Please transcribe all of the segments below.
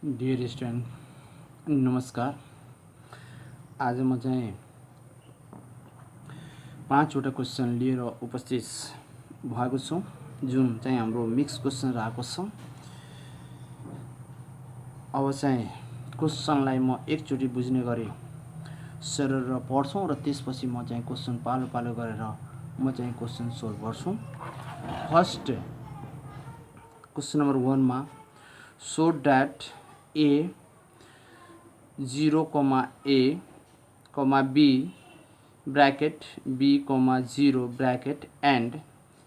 Dear student नमस्कार। आज म चाहिँ 5वटा क्वेसन लिएर उपस्थित भएको छु, जुन चाहिँ हाम्रो मिक्स क्वेसन रहेको छ। अब चाहिँ क्वेसनलाई म एकचोटि बुझ्ने गरी सरर पढ्छौँ र त्यसपछि म चाहिँ क्वेसन पालो पालो गरेर म चाहिँ क्वेसन सोल्भ गर्छु। फर्स्ट क्वेसन नम्बर 1 मा so that a 0, a, b bracket b, 0 bracket and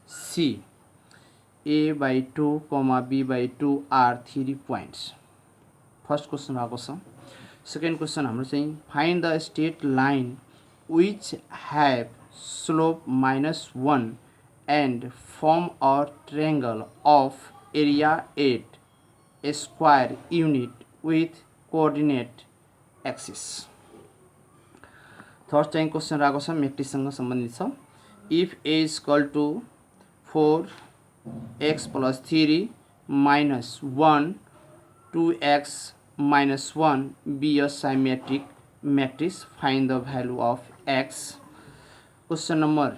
c a by 2, b by 2 are 3 points. First question आएको छ। सेकेन्ड क्वेसन हाम्रो चाहिँ find the straight line which have slope -1 and form a triangle of area 8 square unit with coordinate axis. Third चाहिँ question रहेको छ, म्याट्रिक्ससँग सम्बन्धित छ। If a is equal to 4x plus 3 minus 1 2x minus 1 be a symmetric matrix, find the value of x. Question number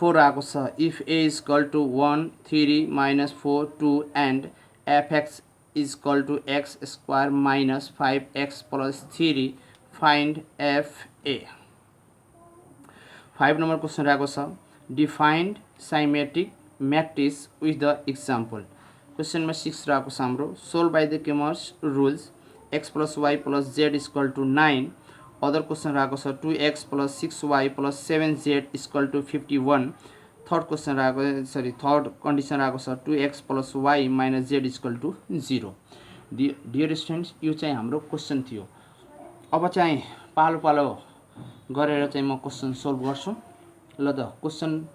4 आएको छ। If a is equal to 1 3 minus 4 2 and fx is equal to x square minus 5x plus 3, find fa. 5 number question रहेको छ। Defined symmetric matrix with the example. Question number 6 रहेको छ हाम्रो। Solve by the Cramer's rules x plus y plus z is equal to 9। Other question रहेको छ 2x plus 6y plus 7z is equal to 51। Third question रहेको third condition रहेको छ 2x plus y minus z is equal to 0। Dear students, यो चाहिँ हाम्रो question थियो। अब चाहिँ पालो पालो गरेर चाहिँ म क्वेसन सोल्भ गर्छु। ल त क्वेसन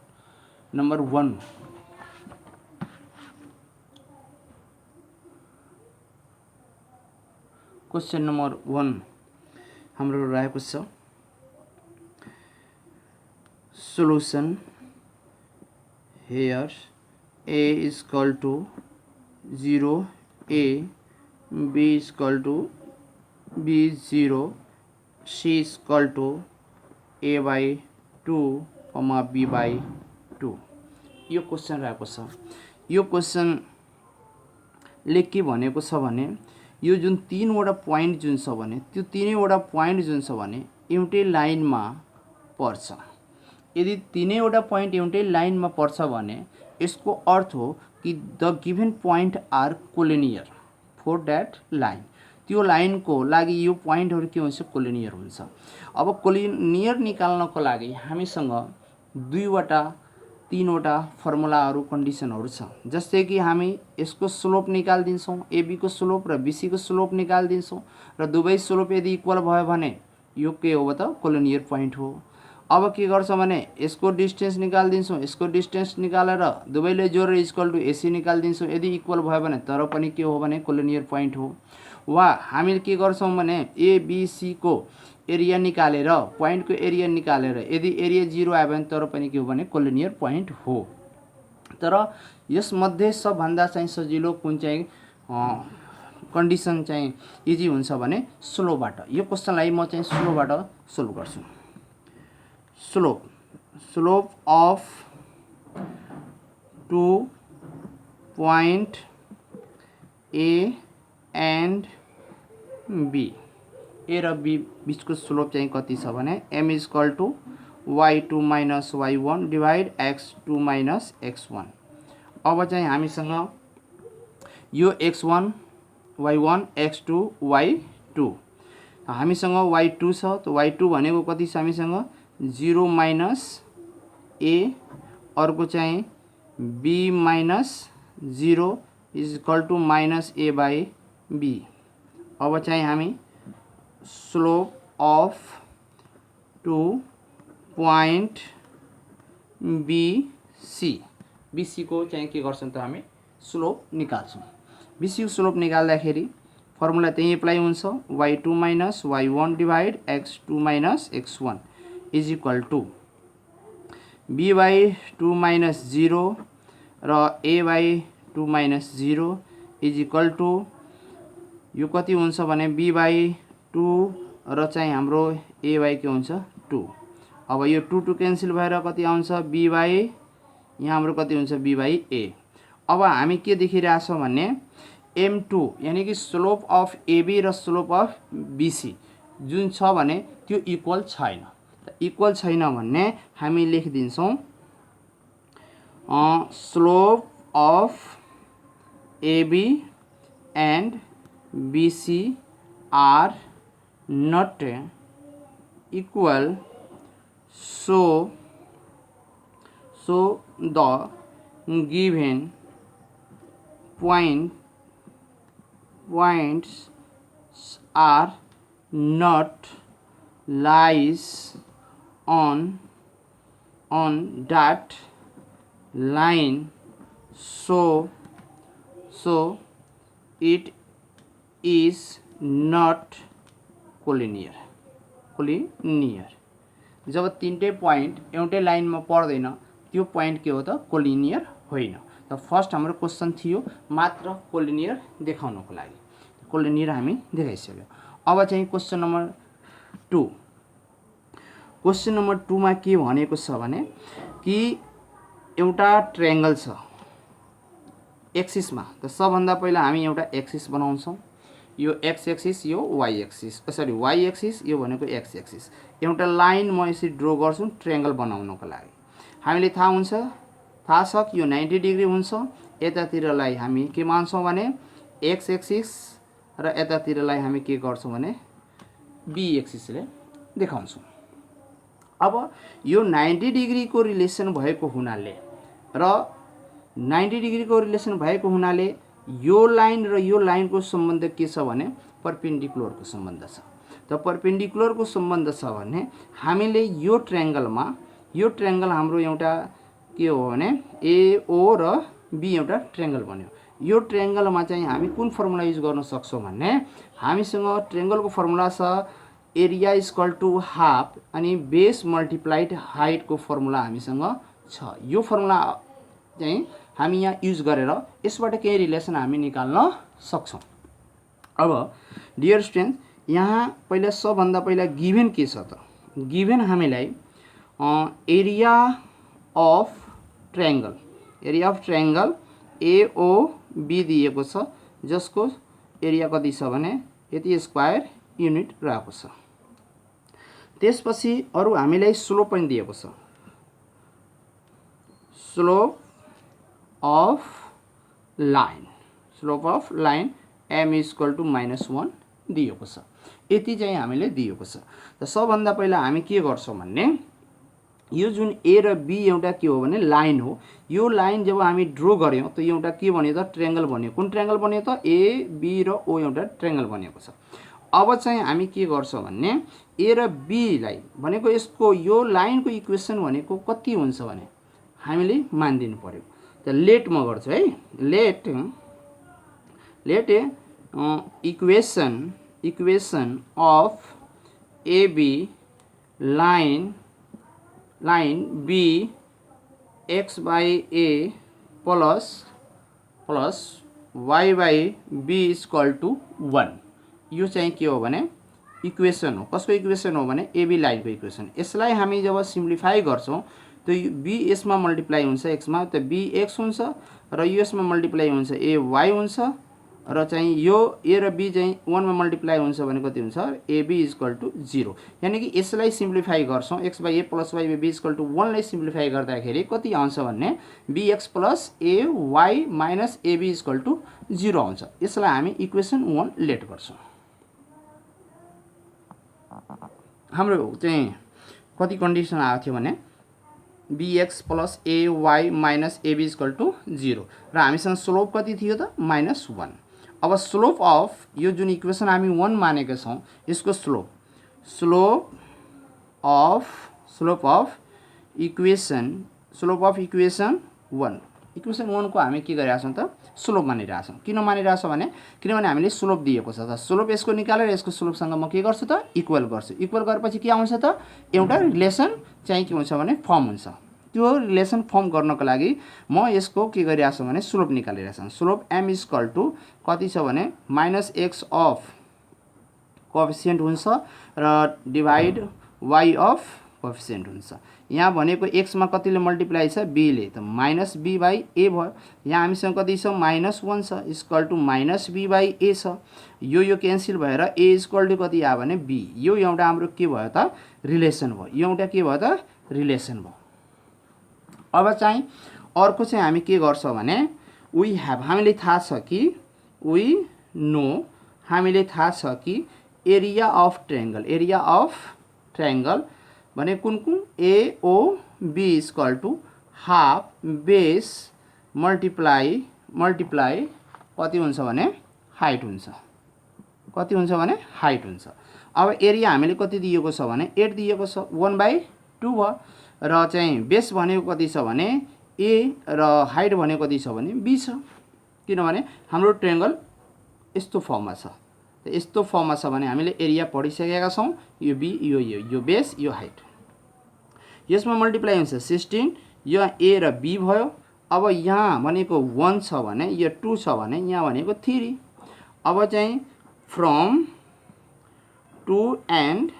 नम्बर 1 क्वेसन नम्बर 1 हाम्रो रहेको छ solution. here a is equal to 0 a, b is equal to b 0, c is equal to a by 2, b by 2। यो क्वेसन रहेको छ। यो क्वेसनले के भनेको छ भने यो जुन 3वटा पोइन्ट जुन छ भने त्यो 3वटा पोइन्ट जुन छ भने एउटै लाइनमा पर्छ। यदि 3वटा पोइन्ट एउटै लाइनमा पर्छ भने यसको अर्थ हो कि the given point are collinear for that line. त्यो लाइनको लागि यो पोइन्टहरु के हुन्छ, कोलिनियर हुन्छ। अब कोलिनियर निकाल्नको लागि हामीसँग 2वटा 3वटा फर्मुलाहरु कन्डिसनहरु छ। जस्तै कि हामी यसको स्लोप निकाल्दिन्छौं, एबी को स्लोप र बीसी को स्लोप निकाल्दिन्छौं र दुवै स्लोप यदि इक्वल भयो भने यो के हो त कोलिनियर पोइन्ट हो। अब के गर्छ भने यसको डिस्टेन्स निकाल्दिन्छौं, यसको डिस्टेन्स निकालेर दुवैले जोडेर इक्वल टु एसी निकाल्दिन्छौं। यदि इक्वल भयो भने तर पनि के हो भने कोलिनियर पोइन्ट हो। वा हामीले के गर्छौं भने ए बी सी को एरिया निकालेर पोइन्टको एरिया निकालेर यदि एरिया 0 आयो भने तर पनि के हो भने कोलिनियर पोइन्ट हो। तर यस मध्ये सबभन्दा चाहिँ सजिलो कुन चाहिँ कन्डिसन चाहिँ इजी हुन्छ भने स्लोबाट। यो क्वेशनलाई म चाहिँ स्लोबाट सोल्भ गर्छु। slope of 2 point A and B, A र B बीचको स्लोप चाहिँ कति छ भने m is equal to y2 minus y1 divide x2 minus x1। अब चाहिँ हामीसँग यो x1 y1 x2 y2 हामीसँग y2 छ। त y2 भनेको कति छ हामीसँग 0 minus a, अर्को चाहिँ b minus 0 is equal to minus a by b। अब चाहिँ हामी स्लोप अफ 2 point BC को चाहिँ के गर्छौं त हामी स्लोप निकाल्छौं। BC को स्लोप निकाल्दाखेरि फर्मुला त्यही एप्लाई हुन्छ y2 minus y1 divide x2 minus x1 is equal to b by 2 minus 0 र a by 2 minus 0 is equal to यो कति हुन्छ भने b/2 र चाहिँ हाम्रो a/ के हुन्छ 2। अब यो 2 2 क्यान्सल भएर कति आउँछ यहाँ हाम्रो कति हुन्छ b/a। अब हामी के देखिरहेछौँ भने m2 यानी कि स्लोप अफ AB र स्लोप अफ BC जुन छ भने त्यो इक्वल छैन। इक्वल छैन भने हामी लेखिदिन्छौँ slope of AB and BC are not equal, so the given points are not lies on that line, so it is not collinear। जब तीनटै पोइन्ट एउटै लाइनमा पर्दैन त्यो पोइन्ट के हो त कोलिनियर होइन। त फर्स्ट हाम्रो क्वेसन थियो मात्र कोलिनियर देखाउनको लागि, कोलिनियर हामी देखाइसक्यो। अब चाहिँ क्वेसन नम्बर 2। क्वेसन नम्बर 2 मा के भनेको छ भने कि एउटा ट्रायंगल छ एक्सिसमा। त सबभन्दा पहिला हामी एउटा एक्सिस बनाउँछौँ, यो एक्स एक्सिस यो Y axis, sorry Y axis यो भनेको एक्स एक्सिस। एउटा लाइन म यसरी ड्र गर्छु ट्रायंगल बनाउनको लागि। हामीले थाहा छ कि यो 90 डिग्री हुन्छ। यतातिरलाई हामी के मान्छौँ भने एक्स एक्सिस र यतातिरलाई हामी के गर्छौँ भने बी एक्सिसले देखाउँछौँ। अब यो 90 डिग्री को रिलेसन भएको हुनाले र 90 डिग्री को रिलेसन भएको हुनाले यो लाइन र यो लाइन को सम्बन्ध के छ भने परपेन्डिकुलर को सम्बन्ध छ। त परपेन्डिकुलर को सम्बन्ध छ भने हामीले यो ट्रायंगल हाम्रो एउटा के हो भने AO र B एउटा ट्रायंगल बन्यो। यो ट्रायंगलमा चाहिँ हामी कुन फर्मुला युज गर्न सक्छौं भने हामीसँग ट्रायंगलको फर्मुला छ एरिया इक्वल टु हाफ अनि बेस मल्टिप्लाइड हाइट को फर्मुला हामीसँग छ। यो फर्मुला चाहिँ हामी यहाँ युज गरेर यसबाट केही रिलेसन हामी निकाल्न सक्छौं। अब डियर स्टुडेन्ट यहाँ पहिला सबभन्दा पहिला गिभन के छ त? गिभन हामीलाई एरिया अफ ट्रायंगल AOB दिएको छ जसको एरिया कति छ भने यति स्क्वायर युनिट रहेको छ। त्यसपछि अरु हामीलाई स्लोप पनि दिएको छ, slope of line m equal to -1 दिएको छ। यति चाहिँ हामीले दिएको छ। त सबभन्दा पहिला हामी के गर्छौं भने यो जुन A र B एउटा के हो भने लाइन हो। यो लाइन जब हामी ड्र गर्यौं त यो एउटा के बन्यो त ट्रायंगल बन्यो। कुन ट्रायंगल बन्यो त A B र O एउटा ट्रायंगल बनेको छ। अब चाहिँ हामी के गर्छौं भने A र B लाई भनेको यसको यो लाइनको इक्वेसन भनेको कति हुन्छ भने हामीले मान्दिनु पर्यो। त लेट म गर्छु है, let equation of AB line B x by A plus y by B equal to 1। यो चाहिँ के हो भने इक्वेसन हो। कसको इक्वेसन हो भने AB लाइनको इक्वेसन। यसलाई हामी जब सिम्प्लिफाई गर्छौं त B यसमा मल्टिप्लाई हुन्छ x मा, त B x हुन्छ र यो यसमा मल्टिप्लाई हुन्छ A y हुन्छ र चाहिँ यो A र B चाहिँ 1 मा मल्टिप्लाई हुन्छ भने कति हुन्छ AB इक्वल टु 0। यानी कि यसलाई सिम्प्लिफाई गर्छौं x by A plus y by B equal to 1 लाई सिम्प्लिफाई गर्दाखेरि कति आउँछ भने bx plus ay minus AB equal to 0 आउँछ। यसलाई हामी इक्वेसन 1 लेट गर्छौं। हाम्रो चाहिँ कति कन्डिसन आएको थियो भने bx plus ay minus AB equal to 0 र हामीसँग स्लोप कति थियो त -1। अब स्लोप अफ यो जुन इक्वेसन हामी 1 मानेका छौं यसको स्लोप अफ इक्वेसन 1 इक्वेसन 1 को हामी के गरिरहेछौं त स्लोप मानिरहेछौं। किन मानिरहेछौं भने किनभने हामीले स्लोप दिएको छ। त स्लोप यसको निकालेर यसको स्लोपसँग म के गर्छु त इक्वल गर्छु। इक्वल गरेपछि के आउँछ त एउटा रिलेसन चाहिँ के हुन्छ भने फर्म हुन्छ। त्यो रिलेसन फर्म गर्नको लागि म यसको के गरिरहेको छु भने स्लोप निकालिरहेको छु। स्लोप m इक्वल टु कति छ भने -x अफ कोएफिसिएन्ट हुन्छ र डिभाइड y अफ कोएफिसिएन्ट हुन्छ। यहाँ भनेको x मा कतिले मल्टिप्लाई छ b ले, त -b बाई a भयो। यहाँ हामीसँग कति छ -1 छ equal to -b by a छ। यो क्यान्सल भएर a इक्वल टु कति आयो भने b। यो एउटा हाम्रो के भयो त रिलेसन भयो। यो एउटा के भयो त रिलेसन भयो। अब चाहिँ अर्को चाहिँ हामी के गर्छ भने वी हैव, हामीले थाहा छ कि वी नो, हामीले थाहा छ कि एरिया अफ ट्रायंगल भने कुन AOB equal to half base multiply कति हुन्छ भने हाइट हुन्छ। कति हुन्छ भने हाइट हुन्छ। अब एरिया हामीले कति दिएको छ भने 8 दिएको छ, 1/2 भयो। र चाहिँ बेस भनेको कति छ भने A र हाइट भनेको कति छ भने B छ। किनभने हाम्रो ट्रायंगल यस्तो फर्ममा छ। यस्तो फर्ममा छ भने हामीले एरिया पढिसकेका छौं। यो B, यो बेस, यो हाइट। यसमा मल्टिप्लाई हुन्छ 16, यो A र B भयो। अब यहाँ भनेको 1 छ भने, यो 2 छ भने, यहाँ भनेको 3। अब चाहिँ फ्रम 2 एन्ड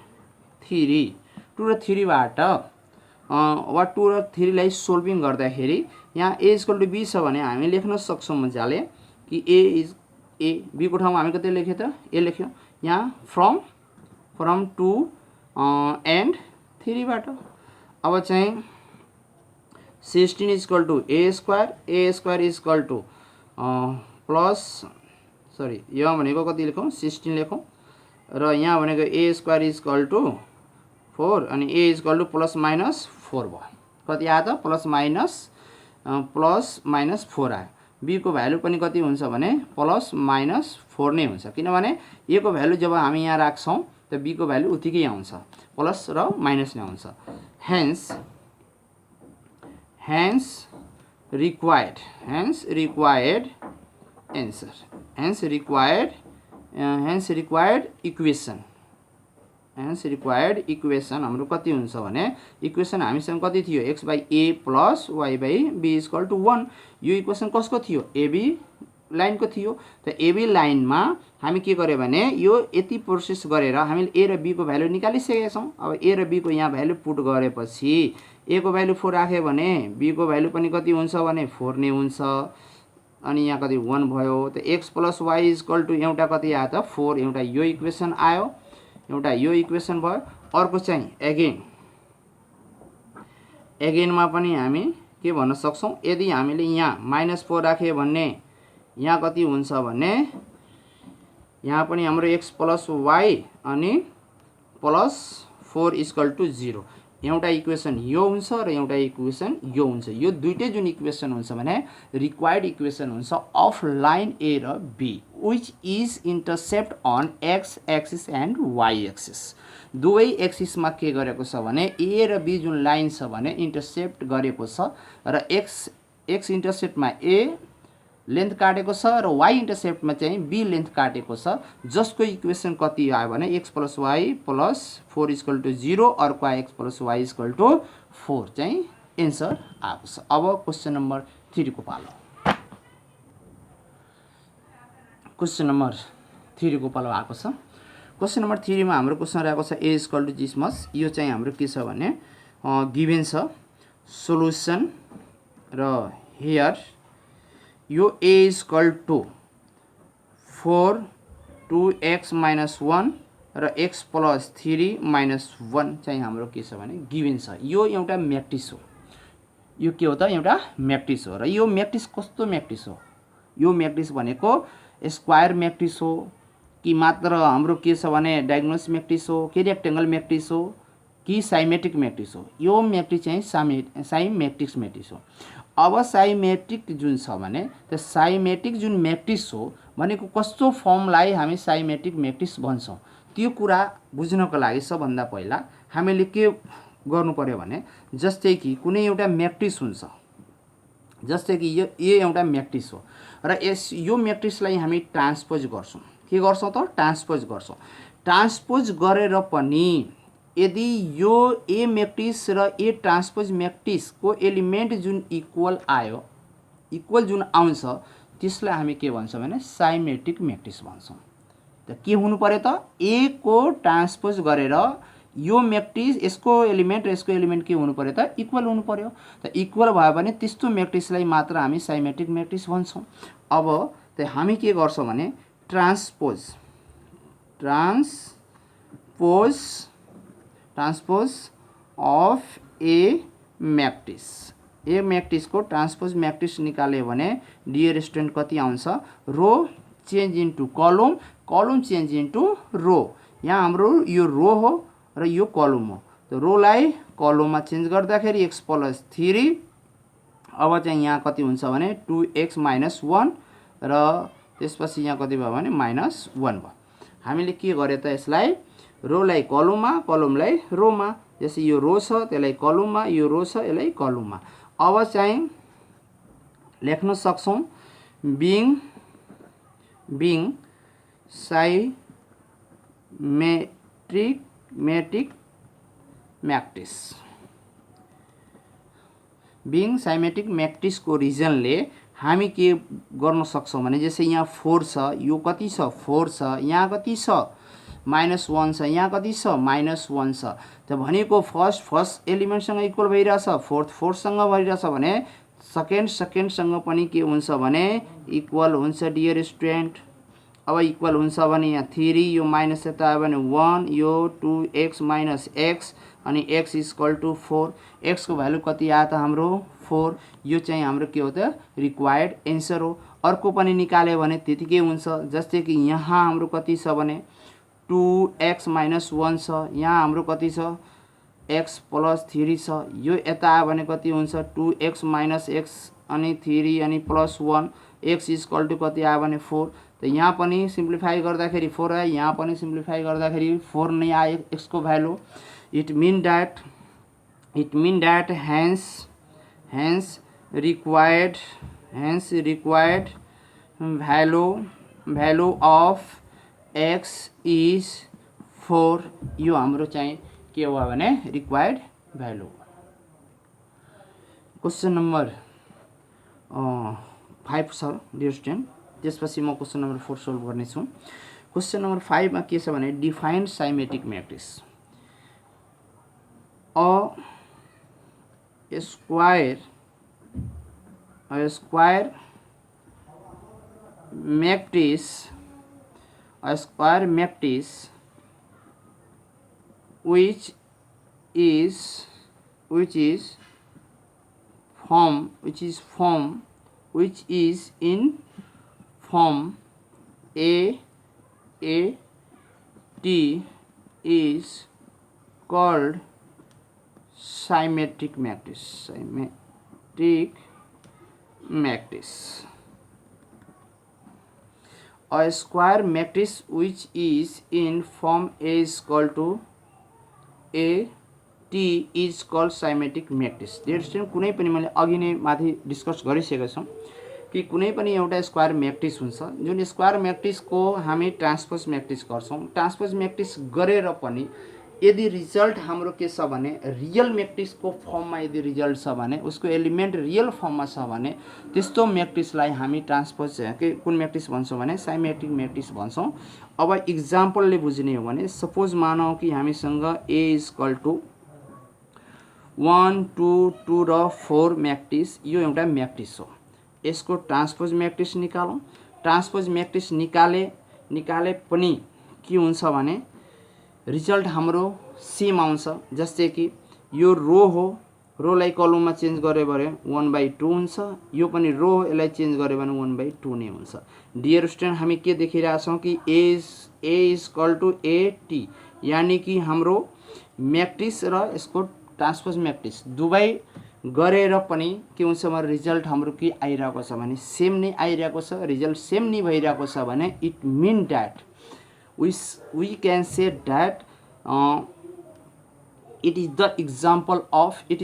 3, 2 र 3 बाट वा 2 र 3 लाई सोल्भिङ गर्दाखेरि यहाँ A इक्वल टु B छ भने हामी लेख्न सक्छौं मजाले कि A B को ठाउँमा हामी कति लेख्यो त A लेख्यो। यहाँ फ्रम 2 एन्ड 3 बाट। अब चाहिँ 16 equal to A square equal to plus यहाँ भनेको कति लेखौं 16 लेखौं र यहाँ भनेको A स्क्वायर इक्वल टु 4 अनि A equal to plus minus 4 भयो। कति आयो त प्लस माइनस 4 आयो। B को भ्यालु पनि कति हुन्छ भने प्लस माइनस 4 नै हुन्छ। किनभने A को भ्यालु जब हामी यहाँ राख्छौं त B को भ्यालु उतिकै आउँछ, प्लस र माइनस नै आउँछ। hence required answer, hence required equation हाम्रो कति हुन्छ भने इक्वेसन हामीसँग कति थियो x/a + y/b = 1। यो इक्वेसन कसको थियो AB लाइनको थियो। त AB लाइनमा हामी के गर्यो भने यो यति प्रोसेस गरेर हामीले A र B को भ्यालु निकालिसकेका छौं। अब A र B को यहाँ भ्यालु पुट गरेपछि A को भ्यालु 4 राखे भने B को भ्यालु पनि कति हुन्छ भने 4 नै हुन्छ। अनि यहाँ कति 1 भयो। त x + y = एउटा कति आयो त 4। एउटा यो इक्वेसन आयो, एउटा यो इक्वेसन भयो। अर्को चाहिँ एगेनमा पनि हामी के भन्न सक्छौं, यदि हामीले यहाँ -4 राखे भने यहाँ कति हुन्छ भने यहाँ पनि हाम्रो x + y अनि +4 = 0। एउटा इक्वेसन यो हुन्छ र एउटा इक्वेसन यो हुन्छ। यो दुईटै जुन इक्वेसन हुन्छ भने रिक्वायर्ड इक्वेसन हुन्छ अफ लाइन A र B which is intercept on x axis and y axis। दुवै एक्सिस मा के गरेको छ भने A र B जुन लाइन छ भने इन्टरसेप्ट गरेको छ र x इन्टरसेप्ट मा A लेन्थ काटेको छ र y इन्टरसेप्ट मा चाहिँ B लेन्थ काटेको छ। जसको इक्वेसन कति आयो भने x + y + 4 = 0। अर्को x + y = 4 चाहिँ एन्सर आएको छ। अब क्वेशन नम्बर 3 को पालो। क्वेशन नम्बर 3 को पालो आएको छ। क्वेशन नम्बर 3 मा हाम्रो क्वेशन रहेको छ A = G मस। यो चाहिँ हाम्रो के छ भने गिभन छ सोलुसन र हियर यो A = 4 2x - 1 र x + 3 - 1 चाहिँ हाम्रो के छ भने गिभन छ। यो एउटा म्याट्रिक्स हो। यो के हो त एउटा म्याट्रिक्स हो। र यो म्याट्रिक्स कस्तो म्याट्रिक्स हो? यो म्याट्रिक्स भनेको स्क्वायर म्याट्रिक्स हो कि मात्र हाम्रो के छ भने डायगोनल म्याट्रिक्स हो कि रेक्टेंगल म्याट्रिक्स हो कि साइमेट्रिक म्याट्रिक्स हो? यो म्याट्रिक्स चाहिँ साइमेट्रिक म्याट्रिक्स हो। अब साइमेट्रिक जुन छ भने त्यो साइमेट्रिक जुन म्याट्रिक्स हो भनेको कस्तो फर्मलाई हामी साइमेट्रिक म्याट्रिक्स भन्छौं, त्यो कुरा बुझ्नको लागि सबभन्दा पहिला हामीले के गर्नु पर्यो भने जस्तै कि कुनै एउटा म्याट्रिक्स हुन्छ, जस्तै कि यो एउटा म्याट्रिक्स हो र यो म्याट्रिक्सलाई हामी ट्रान्सपोज गर्छौं। के गर्छौं त ट्रान्सपोज गर्छौं। ट्रान्सपोज गरेर पनि यदि यो ए म्याट्रिक्स र ए ट्रान्सपोज म्याट्रिक्सको एलिमेन्ट जुन इक्वल आयो, इक्वल जुन आउँछ त्यसलाई हामी के भन्छौँ भने साइमेट्रिक म्याट्रिक्स भन्छौँ। त के हुनु पर्यो त, ए को ट्रान्सपोज गरेर यो म्याट्रिक्स यसको एलिमेन्ट र यसको एलिमेन्ट के हुनु पर्यो त, इक्वल हुनु पर्यो। त इक्वल भयो भने त्यस्तो म्याट्रिक्सलाई मात्र हामी साइमेट्रिक म्याट्रिक्स भन्छौँ। अब त हामी के गर्छौँ भने ट्रान्सपोज अफ ए म्याट्रिक्स को ट्रान्सपोज म्याट्रिक्स निकाल्यो भने डियर स्टुडेन्ट कति आउँछ, रो चेन्ज इन्टु कलम, कलम चेन्ज इन्टु रो। यहाँ हाम्रो यो रो हो र यो कलम हो। त रोलाई कलममा चेन्ज गर्दाखेरि x + 3, अब चाहिँ यहाँ कति हुन्छ भने 2x - 1 र त्यसपछि यहाँ कति भयो भने -1 भयो। हामीले के गर्यो त, यसलाई रोलाई कलममा, कलमलाई रोमा, जस्तै यो रो छ त्यसलाई कलममा, यो रो छ यसलाई कलममा। अब चाहिँ लेख्न सक्छौँ being symmetric matrix. Being symmetric म्याट्रिक्सको रिजनले हामी के गर्न सक्छौँ भने जस्तै यहाँ 4 छ, यो कति छ 4 छ, यहाँ कति छ -1 छ, यहाँ कति छ -1 छ। त भनेको फर्स्ट एलिमेन्टसँग इक्वल भइरहेछ, फोर्थसँग भइरहेछ भने सेकेन्डसँग पनि के हुन्छ भने इक्वल हुन्छ डियर स्टुडेन्ट। अब इक्वल हुन्छ भने यहाँ 3, यो माइनस यता आयो भने 1, यो 2x - x अनि x = 4। x को भ्यालु कति आयो त हाम्रो 4। यो चाहिँ हाम्रो के हो त, रिक्वायर्ड एन्सर हो। अर्को पनि निकाल्यो भने त्यतिकै हुन्छ। जस्तै कि यहाँ हाम्रो कति छ भने 2x - 1 छ, यहाँ हाम्रो कति छ x + 3 छ, यो यता आयो भने कति हुन्छ 2x - x अनि 3 अनि +1, x = कति आयो भने 4। त यहाँ पनि सिम्प्लिफाई गर्दाखेरि 4 आयो, यहाँ पनि सिम्प्लिफाई गर्दाखेरि 4 नै आयो x को value. It mean that hence required value of x is 4। यो हाम्रो चाहिँ के हो भने रिक्वायर्ड भ्यालु। क्वेसन नम्बर 5 छ डियर स्टुडेन्ट, त्यसपछि म क्वेसन नम्बर 4 सोल्भ गर्नेछु। क्वेसन नम्बर 5 मा के छ भने define symmetric matrix. A square matrix which is in form A T is called symmetric matrix. A square matrix which is in form A is equal to A T is called symmetric matrix। Dear student, कुनै पनि मैले अघि नै माथि discuss गरिसकेको छौँ कि कुनै पनि एउटा स्क्वायर म्याट्रिक्स हुन्छ, जुन स्क्वायर म्याट्रिक्सको हामी ट्रान्सपोज म्याट्रिक्स गर्छौँ। ट्रान्सपोज म्याट्रिक्स गरेर पनि यदि रिजल्ट हाम्रो के छ भने रियल म्याट्रिक्सको फर्ममा यदि रिजल्ट छ भने, उसको एलिमेन्ट रियल फर्ममा छ भने त्यस्तो म्याट्रिक्सलाई हामी ट्रान्सपोज कुन म्याट्रिक्स भन्छौँ भने साइमेट्रिक म्याट्रिक्स भन्छौँ। अब इक्जाम्पलले बुझ्ने हो भने सपोज मानौँ कि हामीसँग A = 1 2 2 र 4 म्याट्रिक्स, यो एउटा म्याट्रिक्स हो। यसको ट्रान्सपोज म्याट्रिक्स निकालौँ। ट्रान्सपोज म्याट्रिक्स निकाले पनि के हुन्छ भने रिजल्ट हाम्रो सेम आउँछ। जस्तै कि यो रो हो, रोलाई कलममा चेन्ज गऱ्यो भने 1/2 हुन्छ, यो पनि रो हो, यसलाई चेन्ज गऱ्यो भने 1/2 नै हुन्छ। डियर स्टुडेन्ट, हामी के देखिरहेछौँ कि A = AT, यानी कि हाम्रो म्याट्रिक्स र यसको ट्रान्सपोज म्याट्रिक्स दुवै गरेर पनि के हुन्छ भने रिजल्ट हाम्रो के आइरहेको छ भने सेम नै आइरहेको छ। रिजल्ट सेम नै भइरहेको छ भने it mean that we can say that it is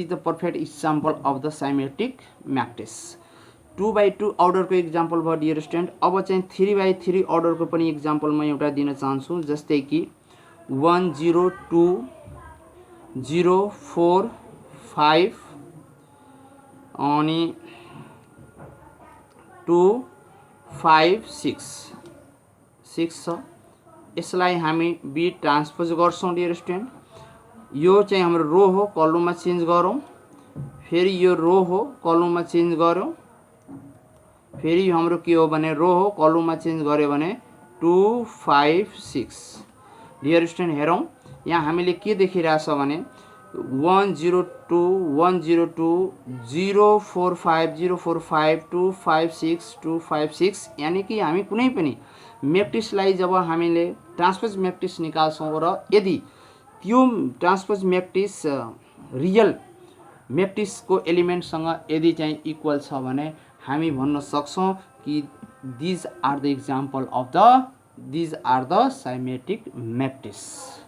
the perfect example of the symmetric matrix। 2/2 अर्डरको इक्जाम्पल भयो डियर स्टुडेन्ट। अब चाहिँ 3/3 अर्डरको पनि इक्जाम्पल म एउटा दिन चाहन्छु। जस्तै कि 1 0 2 0 4 5 अनि 2 5 6 छ। यसलाई हामी बी ट्रान्सपोज गर्छौं डियर स्टुडेन्ट। यो चाहिँ हाम्रो रो हो, कलममा चेन्ज गरौँ, फेरि यो रो हो, कलममा चेन्ज गरौँ, फेरि हाम्रो के हो भने रो हो, कलममा चेन्ज गर्यो भने 2 5 6। डियर स्टुडेन्ट हेरौँ, यहाँ हामीले के देखिरहेछ भने 1 0 2 1 0 2 0 4 5 0 4 5 2 5 6 2 5 6, यानी कि हामी कुनै पनि म्याट्रिक्सलाई जब हामीले ट्रान्सपोज म्याट्रिक्स निकाल्छौँ र यदि त्यो ट्रान्सपोज म्याट्रिक्स रियल म्याट्रिक्सको एलिमेन्टसँग यदि चाहिँ इक्वल छ भने हामी भन्न सक्छौँ कि these are the example of the these are the symmetric matrices।